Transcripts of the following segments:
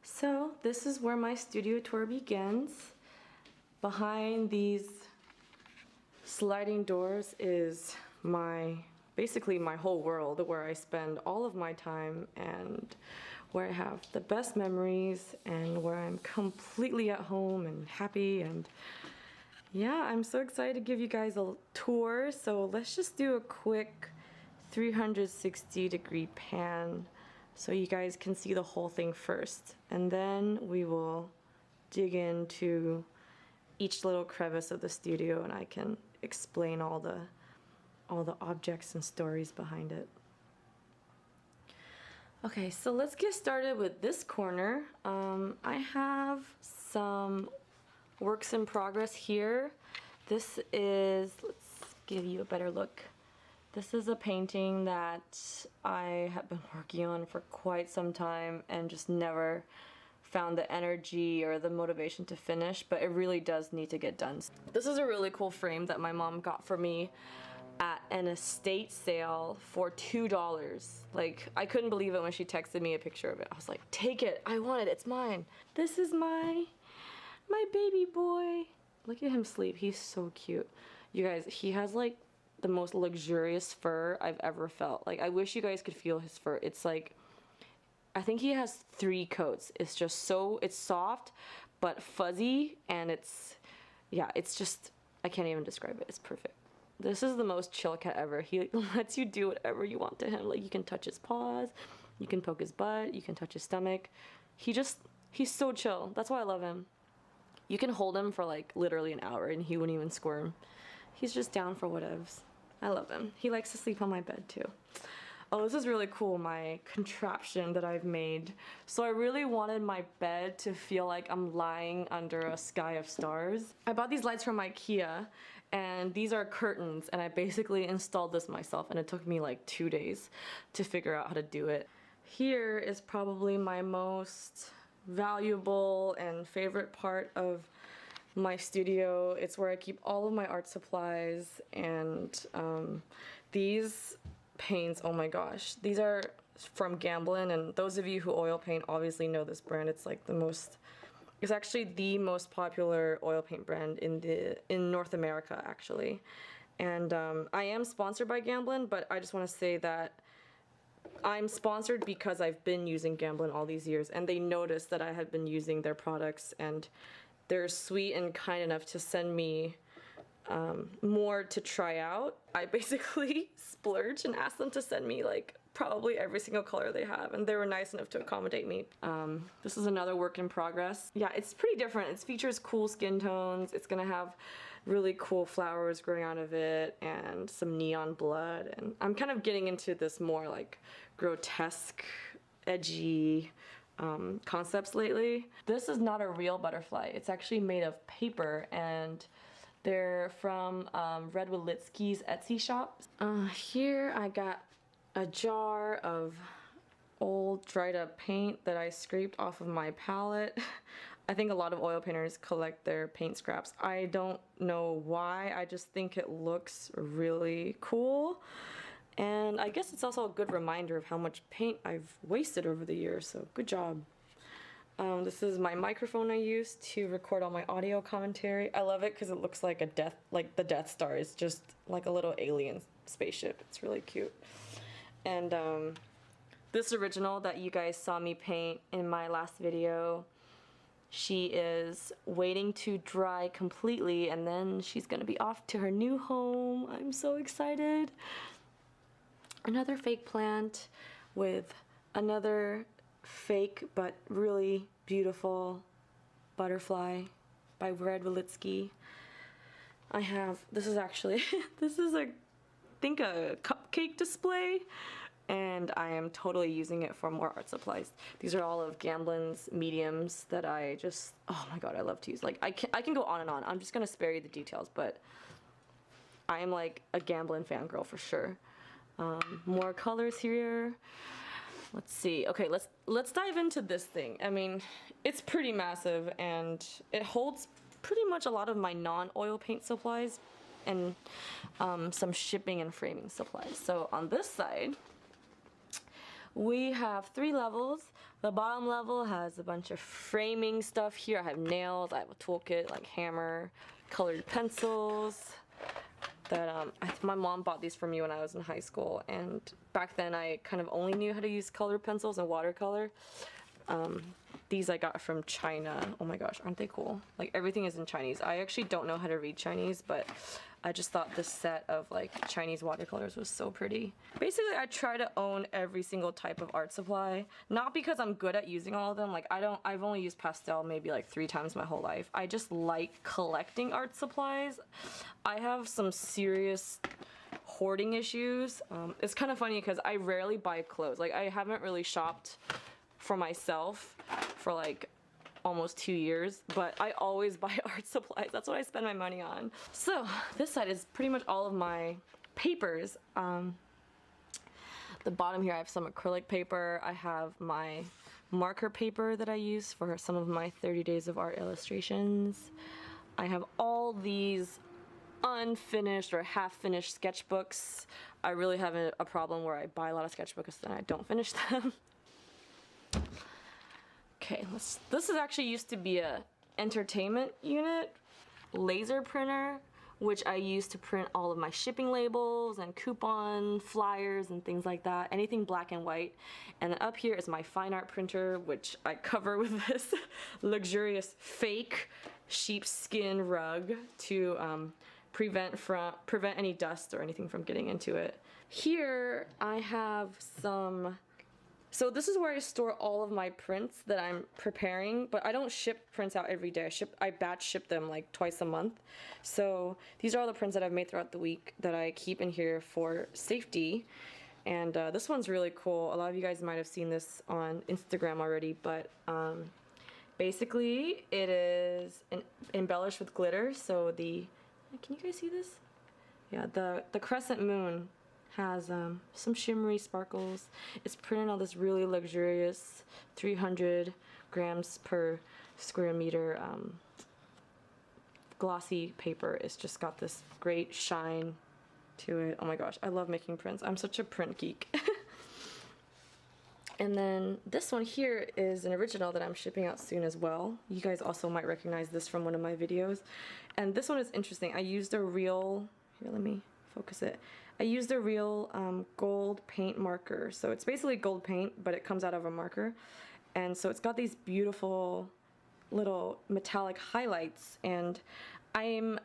So this is where my studio tour begins. Behind these sliding doors is basically my whole world, where I spend all of my time and where I have the best memories and where I'm completely at home and happy. And yeah, I'm so excited to give you guys a tour. So let's just do a quick 360-degree pan so you guys can see the whole thing first, and then we will dig into each little crevice of the studio and I can explain all the objects and stories behind it. Okay, so let's get started with this corner. I have some works in progress here. This is, let's give you a better look. This is a painting that I have been working on for quite some time and just never found the energy or the motivation to finish, but it really does need to get done. This is a really cool frame that my mom got for me at an estate sale for $2. Like, I couldn't believe it when she texted me a picture of it. I was like, take it, I want it, it's mine. This is my baby boy. Look at him sleep, he's so cute. You guys, he has like the most luxurious fur I've ever felt. Like, I wish you guys could feel his fur. It's like, I think he has 3 coats. It's just so, it's soft but fuzzy, and it's just, I can't even describe it. It's perfect. This is the most chill cat ever. He lets you do whatever you want to him. Like, you can touch his paws, you can poke his butt, you can touch his stomach. He's so chill. That's why I love him. You can hold him for like literally an hour and he wouldn't even squirm. He's just down for whatevs. I love him. He likes to sleep on my bed too. Oh, this is really cool, my contraption that I've made. So I really wanted my bed to feel like I'm lying under a sky of stars. I bought these lights from IKEA, and these are curtains, and I basically installed this myself, and it took me like 2 days to figure out how to do it. Here is probably my most valuable and favorite part of my studio. It's where I keep all of my art supplies, and these paints, oh my gosh, these are from Gamblin, and those of you who oil paint obviously know this brand. It's like it's actually the most popular oil paint brand in North America, actually. And I am sponsored by Gamblin, but I just want to say that I'm sponsored because I've been using Gamblin all these years, and they noticed that I had been using their products, and they're sweet and kind enough to send me more to try out. I basically splurged and asked them to send me like probably every single color they have, and they were nice enough to accommodate me. This is another work in progress. Yeah, it's pretty different. It features cool skin tones. It's gonna have really cool flowers growing out of it and some neon blood, and I'm kind of getting into this more like grotesque, edgy concepts lately. This is not a real butterfly. It's actually made of paper, and they're from Red Willitsky's Etsy shop. Here I got a jar of old dried up paint that I scraped off of my palette. I think a lot of oil painters collect their paint scraps. I don't know why, I just think it looks really cool. And I guess it's also a good reminder of how much paint I've wasted over the years, so good job. This is my microphone I use to record all my audio commentary. I love it because it looks like the Death Star is just like a little alien spaceship. It's really cute. And this original that you guys saw me paint in my last video, she is waiting to dry completely, and then she's gonna be off to her new home. I'm so excited. Another fake plant with another fake but really beautiful butterfly by Red Willitsky. I have, this is actually, this is I think a cupcake display, and I am totally using it for more art supplies. These are all of Gamblin's mediums that I just, oh my god, I love to use. Like, I can go on and on. I'm just gonna spare you the details, but I am like a Gamblin fangirl for sure. More colors here. Let's see. Okay, let's dive into this thing. I mean, it's pretty massive, and it holds pretty much a lot of my non-oil paint supplies and some shipping and framing supplies. So on this side, we have 3 levels The bottom level has a bunch of framing stuff here. I have nails, I have a toolkit, like hammer, colored pencils. That my mom bought these for me when I was in high school, and back then I kind of only knew how to use colored pencils and watercolor. These I got from China. Oh my gosh, aren't they cool? Like everything is in Chinese. I actually don't know how to read Chinese, but I just thought this set of like Chinese watercolors was so pretty. Basically, I try to own every single type of art supply. Not because I'm good at using all of them. Like I've only used pastel maybe like 3 times my whole life. I just like collecting art supplies. I have some serious hoarding issues. It's kind of funny because I rarely buy clothes. Like I haven't really shopped for myself for like almost 2 years, but I always buy art supplies. That's what I spend my money on. So this side is pretty much all of my papers. The bottom here I have some acrylic paper. I have my marker paper that I use for some of my 30 days of art illustrations. I have all these unfinished or half-finished sketchbooks. I really have a problem where I buy a lot of sketchbooks and I don't finish them. Okay, this is actually used to be a entertainment unit laser printer, which I use to print all of my shipping labels and coupon flyers and things like that, anything black and white. And then up here is my fine art printer, which I cover with this luxurious fake sheepskin rug to prevent any dust or anything from getting into it. Here I have some. So this is where I store all of my prints that I'm preparing, but I don't ship prints out every day. I batch ship them like twice a month. So these are all the prints that I've made throughout the week that I keep in here for safety. And this one's really cool. A lot of you guys might have seen this on Instagram already, but basically it is embellished with glitter. So can you guys see this? Yeah, the crescent moon has some shimmery sparkles. It's printed on this really luxurious 300 grams per square meter glossy paper. It's just got this great shine to it. Oh my gosh, I love making prints. I'm such a print geek. And then this one here is an original that I'm shipping out soon as well. You guys also might recognize this from one of my videos. And this one is interesting. I used a real, here, let me focus it. I used a real gold paint marker. So it's basically gold paint, but it comes out of a marker. And so it's got these beautiful little metallic highlights. And I'm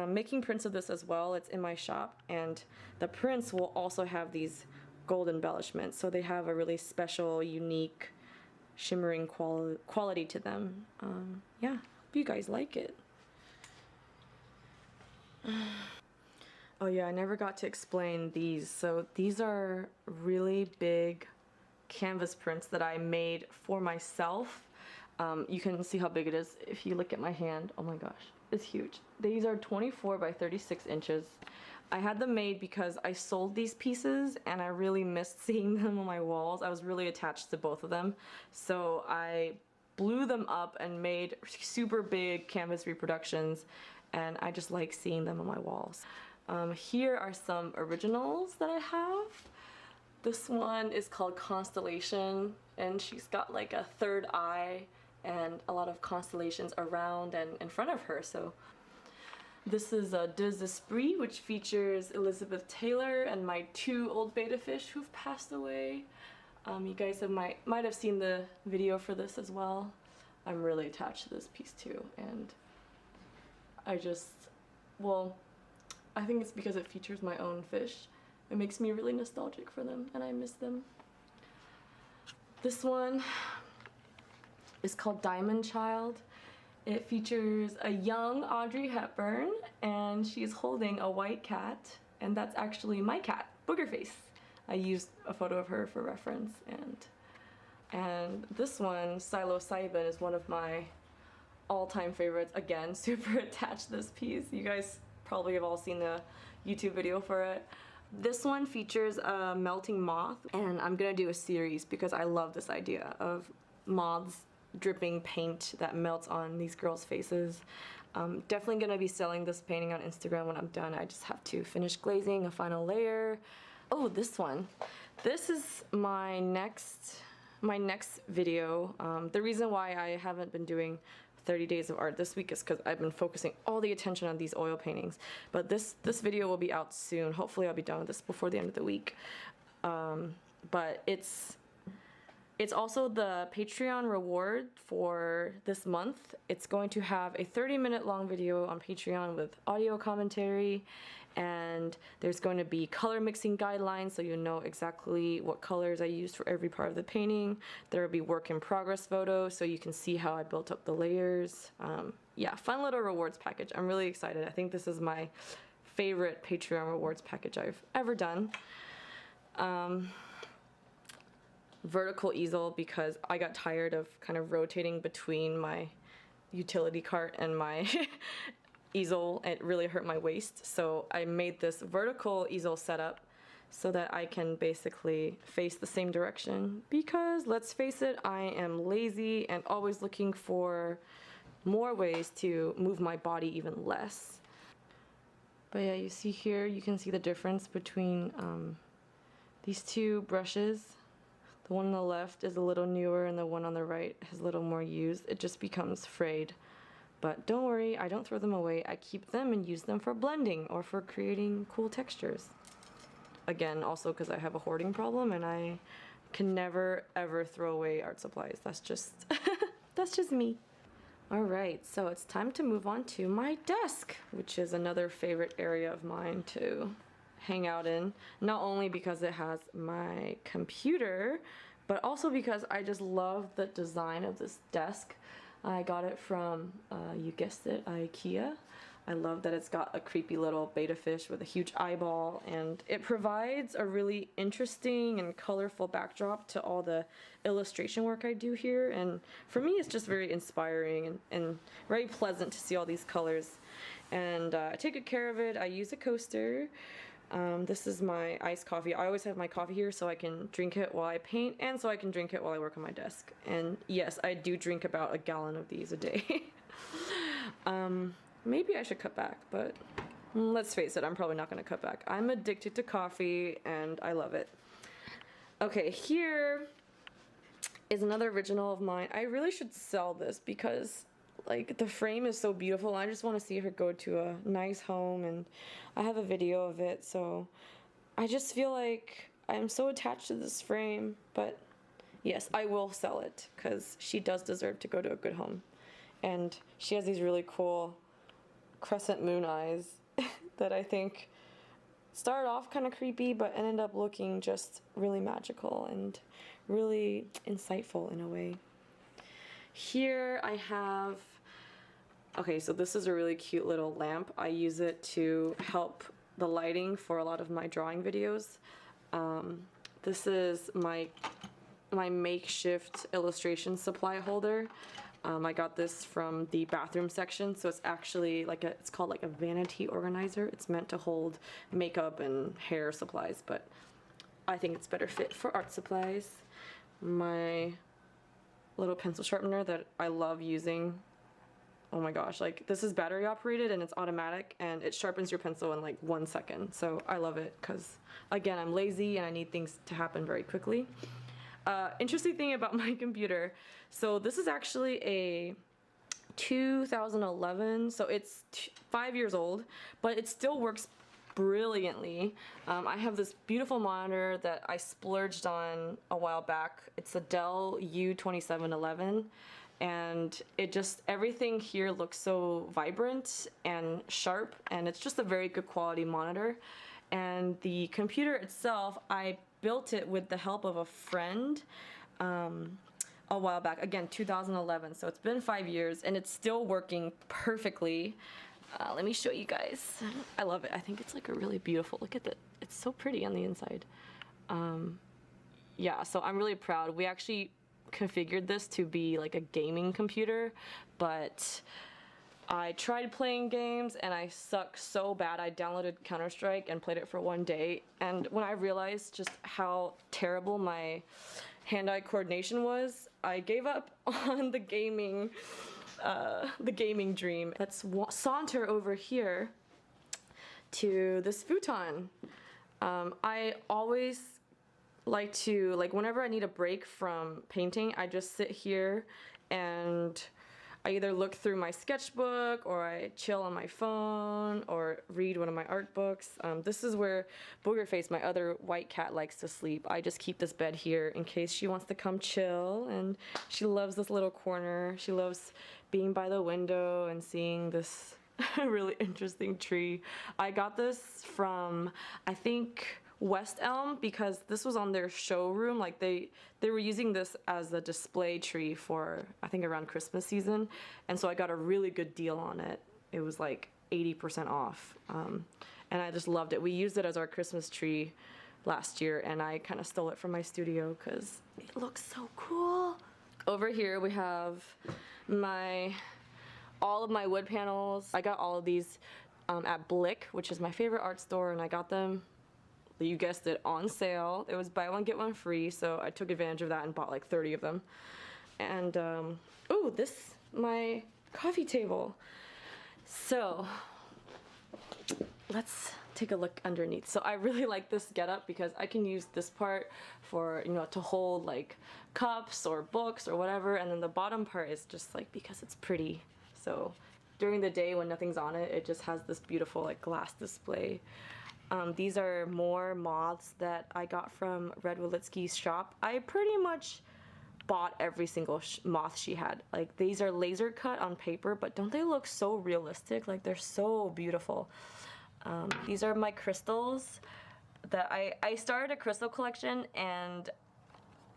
making prints of this as well. It's in my shop. And the prints will also have these gold embellishments. So they have a really special, unique, shimmering quality to them. Yeah, hope you guys like it. Oh yeah, I never got to explain these. So these are really big canvas prints that I made for myself. You can see how big it is if you look at my hand. Oh my gosh, it's huge. These are 24 by 36 inches. I had them made because I sold these pieces and I really missed seeing them on my walls. I was really attached to both of them. So I blew them up and made super big canvas reproductions, and I just like seeing them on my walls. Here are some originals that I have. This one is called Constellation, and she's got like a third eye and a lot of constellations around and in front of her. So this is Deux Esprits, which features Elizabeth Taylor and my 2 old betta fish who've passed away. You guys might have seen the video for this as well. I'm really attached to this piece too, and I think it's because it features my own fish. It makes me really nostalgic for them, and I miss them. This one is called Diamond Child. It features a young Audrey Hepburn, and she's holding a white cat, and that's actually my cat, Boogerface. I used a photo of her for reference, and this one, Psilocybin, is one of my all-time favorites. Again, super attached to this piece. You guys probably have all seen the YouTube video for it. This one features a melting moth, and I'm gonna do a series because I love this idea of moths dripping paint that melts on these girls' faces. Definitely gonna be selling this painting on Instagram when I'm done. I just have to finish glazing a final layer. Oh, this one. This is my next my next video. The reason why I haven't been doing 30 days of art this week is because I've been focusing all the attention on these oil paintings. But this video will be out soon. Hopefully I'll be done with this before the end of the week. But it's also the Patreon reward for this month. It's going to have a 30-minute long video on Patreon with audio commentary, and there's going to be color mixing guidelines so you know exactly what colors I used for every part of the painting. There will be work in progress photos so you can see how I built up the layers. Yeah, fun little rewards package. I'm really excited. I think this is my favorite Patreon rewards package I've ever done. Vertical easel because I got tired of kind of rotating between my utility cart and my easel. It really hurt my waist, so I made this vertical easel setup so that I can basically face the same direction because, let's face it, I am lazy and always looking for more ways to move my body even less. But yeah, you see here, you can see the difference between these two brushes. The one on the left is a little newer and the one on the right has a little more used. It just becomes frayed. But don't worry, I don't throw them away. I keep them and use them for blending or for creating cool textures. Again, also because I have a hoarding problem and I can never ever throw away art supplies. That's just that's just me. Alright, so it's time to move on to my desk, which is another favorite area of mine to hang out in, not only because it has my computer, but also because I just love the design of this desk. I got it from, you guessed it, IKEA. I love that it's got a creepy little betta fish with a huge eyeball, and it provides a really interesting and colorful backdrop to all the illustration work I do here, and for me it's just very inspiring and very pleasant to see all these colors. And I take good care of it. I use a coaster. This is my iced coffee. I always have my coffee here so I can drink it while I paint and so I can drink it while I work on my desk. And yes, I do drink about 1 gallon of these a day. Maybe I should cut back, but let's face it, I'm probably not going to cut back. I'm addicted to coffee and I love it. Okay, here is another original of mine. I really should sell this because like the frame is so beautiful. I just want to see it go to a nice home, and I have a video of it, so I just feel like I'm so attached to this frame. But yes, I will sell it because she does deserve to go to a good home, and she has these really cool crescent moon eyes that I think started off kind of creepy but ended up looking just really magical and really insightful in a way. Here I have, okay, so this is a really cute little lamp. I use it to help the lighting for a lot of my drawing videos. This is my makeshift illustration supply holder. I got this from the bathroom section, so it's actually like it's called like a vanity organizer. It's meant to hold makeup and hair supplies, but I think it's better fit for art supplies. My little pencil sharpener that I love using. Oh my gosh, like this is battery operated and it's automatic and it sharpens your pencil in like 1 second. So I love it because again, I'm lazy and I need things to happen very quickly. Interesting thing about my computer. So this is actually a 2011, so it's 5 years old, but it still works brilliantly. I have this beautiful monitor that I splurged on a while back. It's a Dell U2711, and it just, everything here looks so vibrant and sharp, and it's just a very good quality monitor. And the computer itself, I built it with the help of a friend a while back. Again, 2011, so it's been 5 years and it's still working perfectly. Let me show you guys. I love it. I think it's like a really beautiful, look at that. It's so pretty on the inside. Yeah, so I'm really proud. We actually configured this to be like a gaming computer, but I tried playing games and I suck so bad. I downloaded Counter-Strike and played it for 1 day, and when I realized just how terrible my hand-eye coordination was, I gave up on the gaming dream. Let's saunter over here to this futon. I always like to, like whenever I need a break from painting, I just sit here and I either look through my sketchbook or I chill on my phone or read one of my art books. This is where Boogerface, my other white cat, likes to sleep. I just keep this bed here in case she wants to come chill, and she loves this little corner. She loves being by the window and seeing this really interesting tree. I got this from, I think, West Elm, because this was on their showroom. Like they were using this as a display tree for, I think, around Christmas season, and so I got a really good deal on it. It was like 80% off, and I just loved it. We used it as our Christmas tree last year, and I kind of stole it from my studio because it looks so cool. Over here we have all of my wood panels. I got all of these at Blick, which is my favorite art store, and I got them, you guessed it, on sale. It was buy one get one free, so I took advantage of that and bought like 30 of them. And ooh, this, my coffee table. So let's take a look underneath. So I really like this getup because I can use this part for, you know, to hold like cups or books or whatever, and then the bottom part is just like because it's pretty. So during the day when nothing's on it, it just has this beautiful like glass display. These are more moths that I got from Red Wolitsky's shop. I pretty much bought every single moth she had. Like, these are laser cut on paper, but don't they look so realistic? Like, they're so beautiful. These are my crystals that I started a crystal collection, and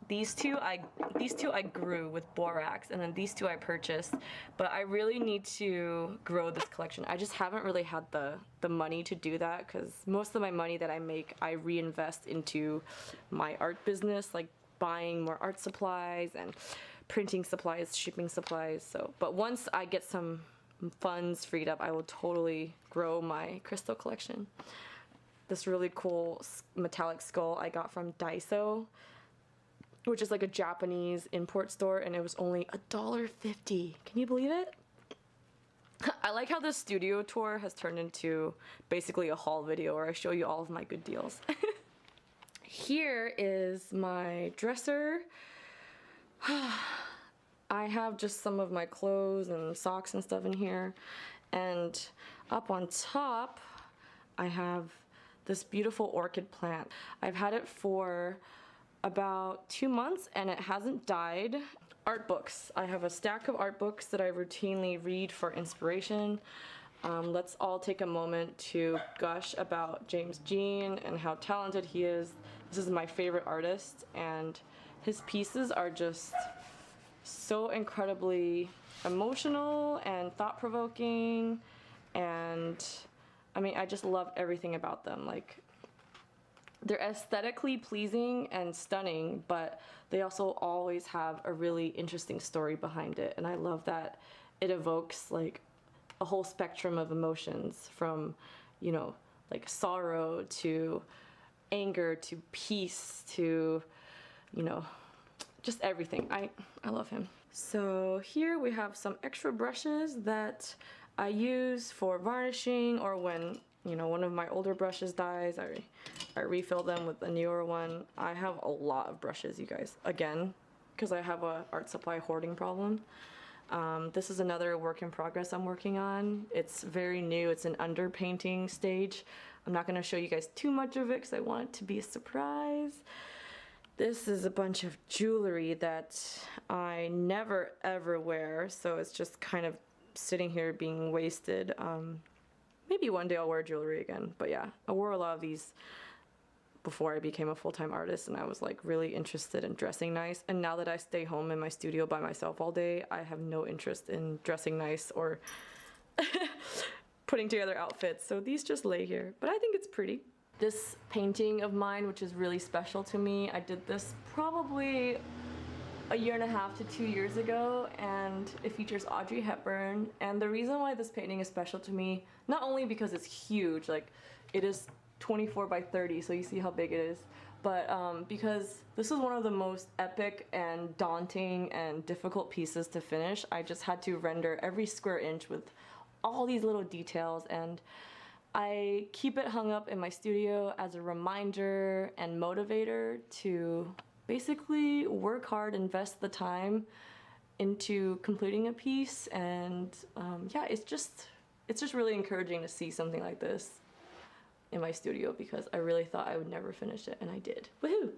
these two I grew with borax, and then these two I purchased. But I really need to grow this collection. I just haven't really had the money to do that, because most of my money that I make I reinvest into my art business, like buying more art supplies and printing supplies, shipping supplies. So, but once I get some funds freed up, I will totally grow my crystal collection. This really cool metallic skull I got from Daiso, which is like a Japanese import store, and it was only $1.50. Can you believe it? I like how this studio tour has turned into basically a haul video where I show you all of my good deals. Here is my dresser. I have just some of my clothes and socks and stuff in here. And up on top, I have this beautiful orchid plant. I've had it for about 2 months and it hasn't died. Art books. I have a stack of art books that I routinely read for inspiration. Let's all take a moment to gush about James Jean and how talented he is. This is my favorite artist, and his pieces are just so incredibly emotional and thought-provoking, and I mean, I just love everything about them. Like, they're aesthetically pleasing and stunning, but they also always have a really interesting story behind it, and I love that it evokes like a whole spectrum of emotions, from, you know, like sorrow to anger to peace to, you know, just everything. I love him. So here we have some extra brushes that I use for varnishing, or when, you know, one of my older brushes dies, I refill them with a newer one. I have a lot of brushes, you guys, again, because I have a art supply hoarding problem. This is another work in progress I'm working on. It's very new. It's an underpainting stage. I'm not going to show you guys too much of it because I want it to be a surprise. This is a bunch of jewelry that I never ever wear, so it's just kind of sitting here being wasted. Maybe one day I'll wear jewelry again, but yeah, I wore a lot of these before I became a full-time artist, and I was like really interested in dressing nice, and now that I stay home in my studio by myself all day, I have no interest in dressing nice or putting together outfits, so these just lay here, but I think it's pretty. This painting of mine, which is really special to me, I did this probably 1.5 to 2 years ago, and it features Audrey Hepburn. And the reason why this painting is special to me, not only because it's huge, like it is 24 by 30, so you see how big it is, but because this is one of the most epic and daunting and difficult pieces to finish. I just had to render every square inch with all these little details, and I keep it hung up in my studio as a reminder and motivator to basically work hard, invest the time into completing a piece, and yeah, it's just really encouraging to see something like this in my studio because I really thought I would never finish it, and I did. Woohoo!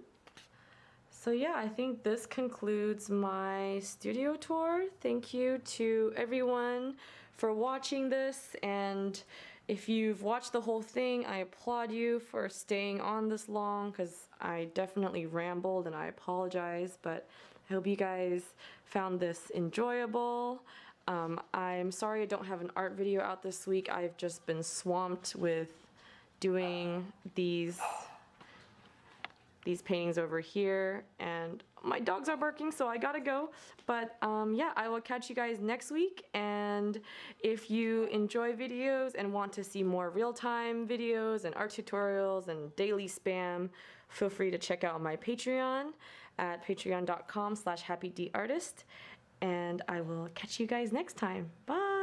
So yeah, I think this concludes my studio tour. Thank you to everyone for watching this, and if you've watched the whole thing, I applaud you for staying on this long because I definitely rambled and I apologize, but I hope you guys found this enjoyable. I'm sorry I don't have an art video out this week. I've just been swamped with doing these paintings over here, and my dogs are barking, so I gotta go. But yeah, I will catch you guys next week, and if you enjoy videos and want to see more real-time videos and art tutorials and daily spam, feel free to check out my Patreon at patreon.com/happydartist, and I will catch you guys next time. Bye!